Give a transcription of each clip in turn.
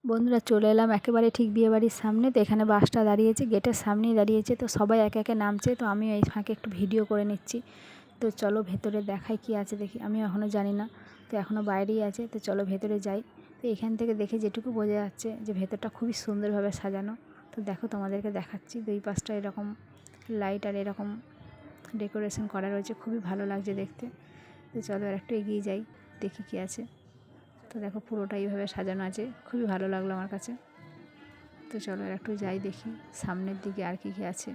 বন্ধুরা চলে এলাম একেবারে ঠিক বিয়েবাড়ির সামনে। তো এখানে বাসটা দাঁড়িয়েছে, গেটের সামনেই দাঁড়িয়েছে। তো সবাই একে একে নামছে, তো আমিও এই ফাঁকে একটু ভিডিও করে নিচ্ছি। তো চলো ভেতরে দেখাই কি আছে দেখি, আমি এখনও জানি না, তো এখনও বাইরেই আছে। তো চলো ভেতরে যাই। তো এখান থেকে দেখে যেটুকু বোঝা যাচ্ছে যে ভেতরটা খুবই সুন্দরভাবে সাজানো। তো দেখো তোমাদেরকে দেখাচ্ছি, দুই পাশটা এরকম লাইট আর এরকম ডেকোরেশন করা রয়েছে, খুবই ভালো লাগছে দেখতে। তো চলো আর একটু এগিয়ে যাই, দেখি কি আছে। তো দেখো পুরোটা এইভাবে সাজানো আছে, খুবই ভালো লাগলো আমার কাছে। তো চলো আর একটু যাই দেখি সামনের দিকে আর কি কি আছে।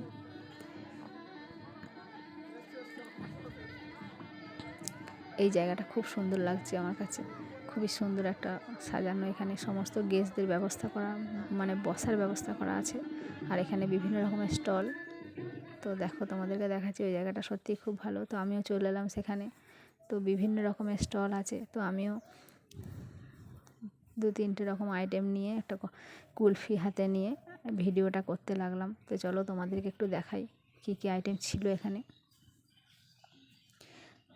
এই জায়গাটা খুব সুন্দর লাগছে আমার কাছে, খুবই সুন্দর একটা সাজানো। এখানে সমস্ত গেস্টদের ব্যবস্থা করা, মানে বসার ব্যবস্থা করা আছে। আর এখানে বিভিন্ন রকমের স্টল। তো দেখো তোমাদেরকে দেখাচ্ছি, ওই জায়গাটা সত্যিই খুব ভালো। তো আমিও চলে এলাম সেখানে। তো বিভিন্ন রকমের স্টল আছে, তো আমিও 2-3টে রকম আইটেম নিয়ে একটা কুলফি হাতে নিয়ে ভিডিওটা করতে লাগলাম। তো চলো তোমাদেরকে একটু দেখাই কী কী আইটেম ছিল এখানে।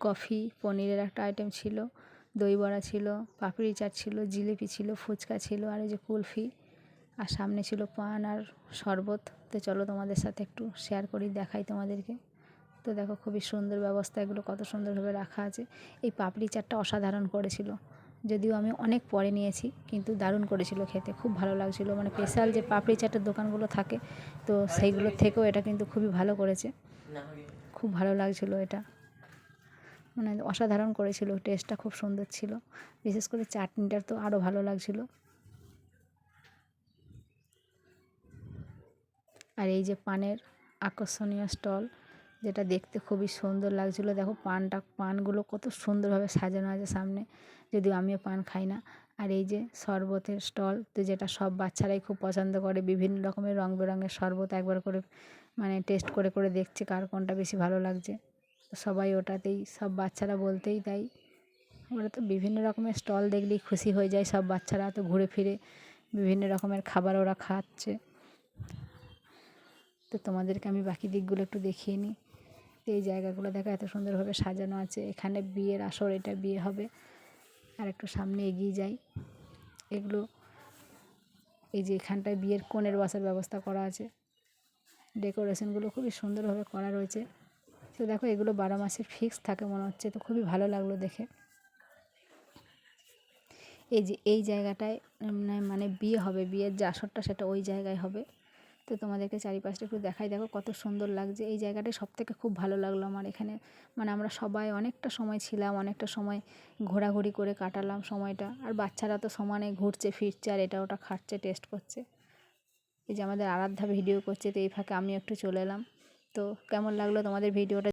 কফি, পনিরের একটা আইটেম ছিল, দই বড়া ছিল, পাপড়ি চাট ছিল, জিলিপি ছিল, ফুচকা ছিল, আর এই যে কুলফি, আর সামনে ছিল পান আর শরবত। তো চলো তোমাদের সাথে একটু শেয়ার করি, দেখাই তোমাদেরকে। তো দেখো খুবই সুন্দর ব্যবস্থা, এগুলো কত সুন্দরভাবে রাখা আছে। এই পাপড়ি চাটটা অসাধারণ করেছিল, যদিও আমি অনেক পরে নিয়েছি, কিন্তু দারুণ করেছিল খেতে, খুব ভালো লাগছিল। মানে স্পেশাল যে পাপড়ি চাটের দোকানগুলো থাকে, তো সেইগুলোর থেকেও এটা কিন্তু খুবই ভালো করেছে, খুব ভালো লাগছিল এটা, মানে অসাধারণ করেছিল। টেস্টটা খুব সুন্দর ছিল, বিশেষ করে চাটনিটা তো আরও ভালো লাগছিল। আর এই যে পানের আকর্ষণীয় স্টল, যেটা দেখতে খুবই সুন্দর লাগছিল। দেখো পানগুলো কত সুন্দরভাবে সাজানো আছে সামনে, যদিও আমিও পান খাই না। আর এই যে শরবতের স্টল, তো যেটা সব বাচ্চারাই খুব পছন্দ করে, বিভিন্ন রকমের রং বেরঙের শরবত একবার করে মানে টেস্ট করে করে দেখছে কার কোনটা বেশি ভালো লাগছে। সবাই ওটাতেই, সব বাচ্চারা বলতেই তাই, ওরা তো বিভিন্ন রকমের স্টল দেখলেই খুশি হয়ে যায় সব বাচ্চারা। তো ঘুরে ফিরে বিভিন্ন রকমের খাবার ওরা খাচ্ছে। তো তোমাদেরকে আমি বাকি দিকগুলো একটু দেখিয়ে নিই। এই জায়গাগুলো দেখো এত সুন্দরভাবে সাজানো আছে, এখানে বিয়ের আসর, এটা বিয়ে হবে। আর একটু সামনে এগিয়ে যাই, এগুলো এই যে এখানটায় বিয়ের কনের বসার ব্যবস্থা করা আছে, ডেকোরেশনগুলো খুবই সুন্দরভাবে করা রয়েছে। তো দেখো এগুলো 12 মাসে ফিক্স থাকে মনে হচ্ছে, তো খুবই ভালো লাগলো দেখে। এই যে এই জায়গাটায় মানে বিয়ে হবে, বিয়ের যে আসরটা সেটা ওই জায়গায় হবে। তো তোমাদেরকে চারিপাশটা একটু দেখাই, দেখো কত সুন্দর লাগছে। এই জায়গাটাই সবথেকে খুব ভালো লাগলো আমার এখানে, মানে আমরা সবাই অনেকটা সময় ছিলাম, অনেকটা সময় ঘোরাঘুরি করে কাটালাম সময়টা। আর বাচ্চারা তো সমানে ঘুরছে ফিরছে আর এটা ওটা খাচ্ছে, টেস্ট করছে। এই যে আমাদের আরাধ্যা ভিডিও করছে, তো এই ফাঁকে আমি একটু চলে এলাম। তো কেমন লাগলো তোমাদের ভিডিওটা?